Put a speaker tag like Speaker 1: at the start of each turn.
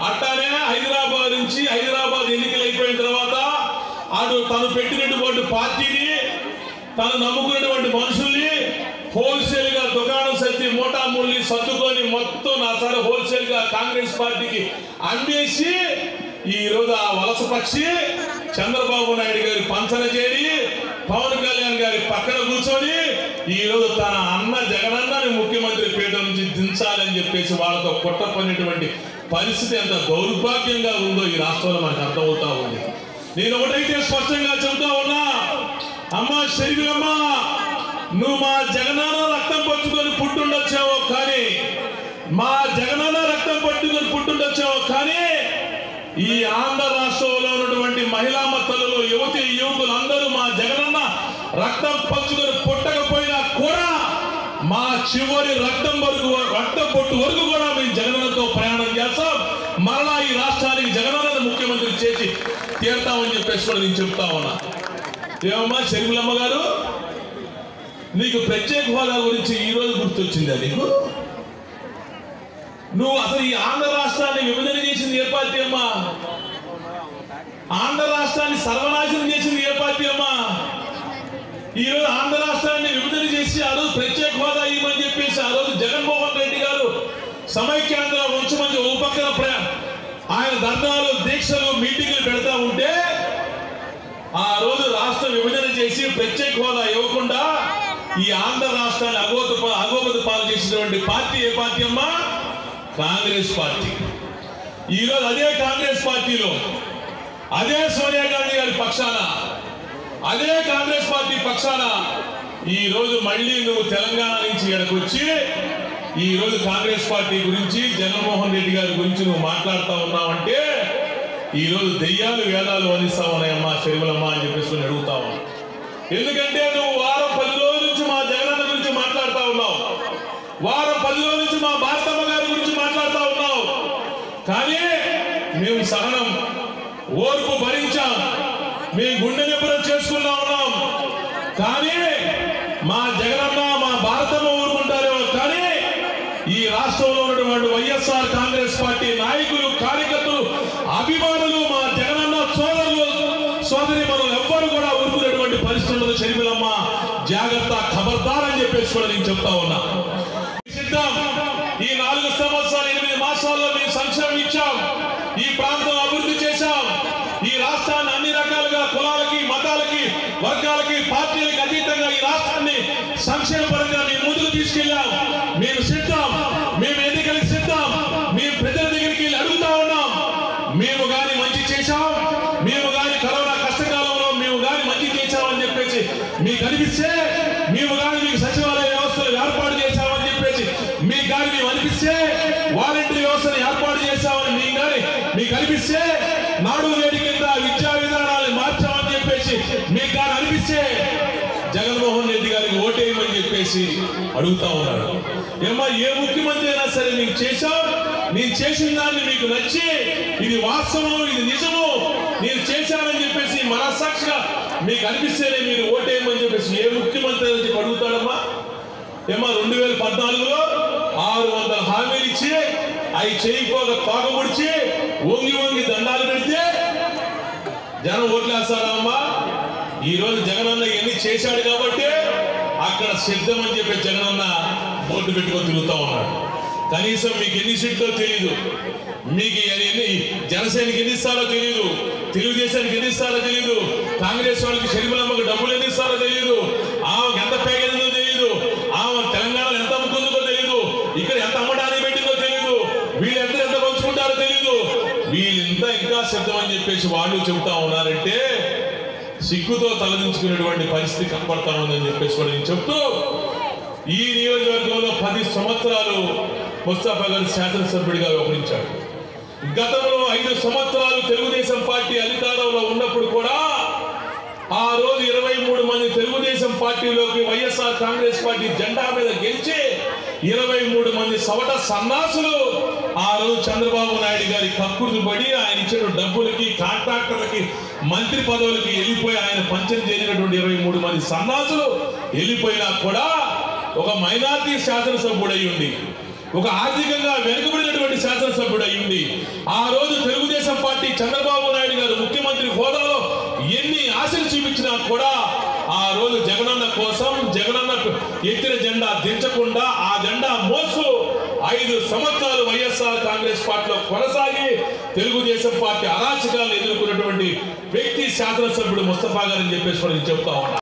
Speaker 1: అట్టానే హైదరాబాద్ నుంచి హైదరాబాద్ ఎన్నికలు అయిపోయిన తర్వాత అటు తను పెట్టినటువంటి పార్టీని తను నమ్ముకున్నటువంటి మనుషుల్ని హోల్సేల్ గా దుకాణం సర్ది మోటామూల్ని సర్దుకొని మొత్తం నా సార్ హోల్సేల్ గా కాంగ్రెస్ పార్టీకి అమ్మేసి ఈ రోజు ఆ వలస పక్షి చంద్రబాబు నాయుడు గారి పంచన చేరి పవన్ కళ్యాణ్ గారి పక్కన కూర్చొని ఈ రోజు తన అన్న జగనన్నని ముఖ్యమంత్రి పీఠ నుంచి దించాలని చెప్పేసి వాళ్ళతో కుట్రపడినటువంటి పరిస్థితి ఎంత దౌర్భాగ్యంగా ఉందో ఈ రాష్ట్రంలో మనకు అర్థమవుతా ఉంది. నేను ఒకటైతే స్పష్టంగా చెబుతా ఉన్నా, అమ్మ శరీరమ్మ, నువ్వు మా జగనన్న రక్తం పట్టుకొని పుట్టుండొచ్చావో కానీ, మా జగనన్న రక్తం పట్టుకొని పుట్టుండొచ్చావో కానీ ఈ ఆంధ్ర రాష్ట్రంలో ఉన్నటువంటి మహిళా తల్లులు, యువతి యువకులు అందరూ మా జగనన్న రక్తం పంచుకొని పుట్టకపోయినా కూడా మా చివరి రక్తం పొట్టు వరకు కూడా మేము జగనన్నతో ప్రయాణం చేస్తాం. మరలా ఈ రాష్ట్రానికి జగనన్నను ముఖ్యమంత్రి చేసి తీరుతామని చెప్పేసి కూడా నేను చెప్తా ఉన్నా. ఏమమ్మా షర్మిలమ్మ గారు, నీకు ప్రత్యేక హోదా గురించి ఈ రోజు గుర్తొచ్చిందా నీకు? నువ్వు అసలు ఈ ఆంధ్ర రాష్ట్రాన్ని విభజన చేసింది ఏ పార్టీ అమ్మా? ఆంధ్ర రాష్ట్రాన్ని సర్వనాశనం చేసింది ఏ పార్టీ అమ్మా? ఈ రోజు ఆంధ్ర రాష్ట్రాన్ని విభజన చేసి ఆ రోజు ప్రత్యేక హోదా ఇవ్వమని చెప్పేసి ఆ రోజు జగన్మోహన్ రెడ్డి గారు సమైక్యాంధ్ర వంశమంది ఓ పక్కన ఆయన ధర్నాలు దీక్షలు మీటింగ్లు పెడతా ఉంటే ఆ రోజు రాష్ట్ర విభజన చేసి ప్రత్యేక హోదా ఇవ్వకుండా ఈ ఆంధ్ర రాష్ట్రాన్ని అగోగతి పాలు చేసినటువంటి పార్టీ ఏ పార్టీ అమ్మా? కాంగ్రెస్ పార్టీ. ఈరోజు అదే కాంగ్రెస్ పార్టీలో అదే సోనియా గాంధీ గారి పక్షాన అదే కాంగ్రెస్ పార్టీ పక్షాన ఈ రోజు మళ్ళీ నువ్వు తెలంగాణ నుంచి ఇక్కడికి వచ్చి ఈ రోజు కాంగ్రెస్ పార్టీ గురించి జగన్మోహన్ రెడ్డి గారి గురించి నువ్వు మాట్లాడుతూ ఉన్నావంటే ఈ రోజు దెయ్యాలు వేదాలు వదిలిస్తా ఉన్నాయమ్మా శర్మిలమ్మ అని చెప్పేసి అడుగుతా ఉన్నా. ఎందుకంటే నువ్వు వారం 10 రోజుల నుంచి మా జగనన్న గురించి మాట్లాడుతూ ఉన్నావు, వారం 10 రోజుల నుంచి మా భారతమ్మ గారి గురించి మాట్లాడుతూ ఉన్నావు. కానీ మేము సహనం ఓర్పు భరించాం, మేము గుండె నిబ్బరం చేసుకున్నా ఉన్నాం. కానీ మా జగనన్న మా భారతమ్మ ఊరుకుంటారేమో కానీ ఈ రాష్ట్రంలో ఉన్నటువంటి వైఎస్ఆర్ కాంగ్రెస్ పార్టీ నాయకులు, కార్యకర్తలు, అభిమానులు, మా జగనన్న సోదరులు సోదరి మనం ఎవ్వరు కూడా ఊరుకునేటువంటి పరిస్థితుల్లో షర్మిలమ్మ జాగ్రత్త, ఖబర్దార్ అని చెప్పేసి కూడా నేను చెప్తా ఉన్నా. సిద్ధం. ఈ 4 సంవత్సరాలు 8 మాసాల్లో మేము సంక్షేమం ఇచ్చాం, ఈ ప్రాంతం అభివృద్ధి చేశాం, ఈ రాష్ట్రాన్ని అన్ని రకాలుగా కులాలకి, మతాలకి, వర్గాలకి, పార్టీలకు అతీతంగా ఈ రాష్ట్రాన్ని సంక్షేమ పరంగా మేము ముందుకు తీసుకెళ్ళాం. మేము సిద్ధం, మేము ఎన్నికలకు సిద్ధం, మేము ప్రజల దగ్గరికి వెళ్ళి అడుగుతా ఉన్నాం. మేము గాని మంచి చేశాం, మేము గాని కరోనా కష్టకాలంలో మేము గాని మంచి చేశామని చెప్పేసి మీకు అనిపిస్తే, మేము గాని మీకు సచివాలయ వ్యవస్థలు ఏర్పాటు చేశామని చెప్పేసి మీకు గాని మేము అనిపిస్తే, వాలంటీర్ వ్యవస్థను ఏర్పాటు చేశామని మీకు అనిపిస్తే, నాడు నేడు కింద విద్యా విధానాలను మార్చామని చెప్పేసి మీకు గాని అనిపిస్తే జగన్మోహన్ రెడ్డి గారికి ఓటేయమని చెప్పేసి అడుగుతా ఉన్నాడు. ఏమో ఏ ముఖ్యమంత్రి అయినా సరే మీకు చేశాం, నేను చేసిన దాన్ని మీకు నచ్చి ఇది వాస్తవం, ఇది నిజము, నేను చేశానని చెప్పేసి మనస్సాక్షిగా మీకు అనిపిస్తేనే మీరు ఓటేయమని చెప్పేసి ఏ ముఖ్యమంత్రి అని చెప్పి అడుగుతాడమ్మా? ఏమో 2014లో 600 హామీలు ఇచ్చి అవి చేయకపోగా తోకముడిచి వంగి వంగి దండాలు పెడితే జనం ఓట్లేస్తారమ్మా? ఈ రోజు జగనన్న ఎన్ని చేశాడు కాబట్టి అక్కడ సిద్ధం అని చెప్పి జగనన్న బోర్డు పెట్టుకొని తిరుగుతూ ఉన్నాడు. కనీసం మీకు ఎన్ని సీట్లో తెలియదు, మీకు జనసేనకి ఎన్ని ఇస్తారో తెలియదు, తెలుగుదేశానికి ఎన్ని ఇస్తారో తెలియదు, కాంగ్రెస్ వాళ్ళకి షర్మిలమ్మకి డబ్బులు ఎన్ని ఇస్తారో తెలియదు, ఆమెకు ఎంత పేగేదో తెలియదు, ఆమె తెలంగాణలో ఎంత అమ్ముకుందో తెలియదు, ఇక్కడ ఎంత అమ్మడానికి పెట్టిందో తెలియదు, వీళ్ళెంత ఎంత పంచుకుంటారో తెలియదు. వీళ్ళంతా ఇంకా సిద్ధం అని చెప్పేసి వాళ్ళు చెబుతా ఉన్నారంటే సిగ్గుతో తలదించుకునేటువంటి పరిస్థితి కనపడతా ఉందని చెప్పేసి కూడా నేను చెప్తూ, ఈ నియోజకవర్గంలో 10 సంవత్సరాలు ముస్తాఫా గారు శాసనసభ్యుడిగా వ్యవహరించాడు. గతంలో 5 సంవత్సరాలు తెలుగుదేశం పార్టీ అధికారంలో ఉన్నప్పుడు కూడా ఆ రోజు 23 మంది తెలుగుదేశం పార్టీలోకి వైఎస్ఆర్ కాంగ్రెస్ పార్టీ జెండా మీద గెలిచి 23 మంది సవట సన్నాసులు ఆ రోజు చంద్రబాబు నాయుడు గారి కక్కుర్తి పడి ఆయన ఇచ్చిన డబ్బులకి, కాంట్రాక్టర్లకి, మంత్రి పదవులకి వెళ్ళిపోయి ఆయన పంచం చేసినటువంటి 23 మంది సన్నాసులు వెళ్ళిపోయినా కూడా ఒక మైనారిటీ శాసనసభ్యుడై ఉండి ఒక ఆర్థికంగా వెనుకబడినటువంటి శాసనసభ్యుడు అయ్యింది. ఆ రోజు తెలుగుదేశం పార్టీ చంద్రబాబు నాయుడు గారు ముఖ్యమంత్రి హోదాలో ఎన్ని ఆశలు చూపించినా కూడా ఆ రోజు జగనన్న కోసం జగనన్న ఎత్తిన జెండా దించకుండా ఆ జెండా మోస్తూ 5 సంవత్సరాలు వైఎస్ఆర్ కాంగ్రెస్ పార్టీలో కొనసాగి తెలుగుదేశం పార్టీ అరాచకాలను ఎదుర్కొన్నటువంటి వ్యక్తి శాసనసభ్యుడు ముస్తఫా గారు అని చెప్పేసి చెప్తా ఉన్నా.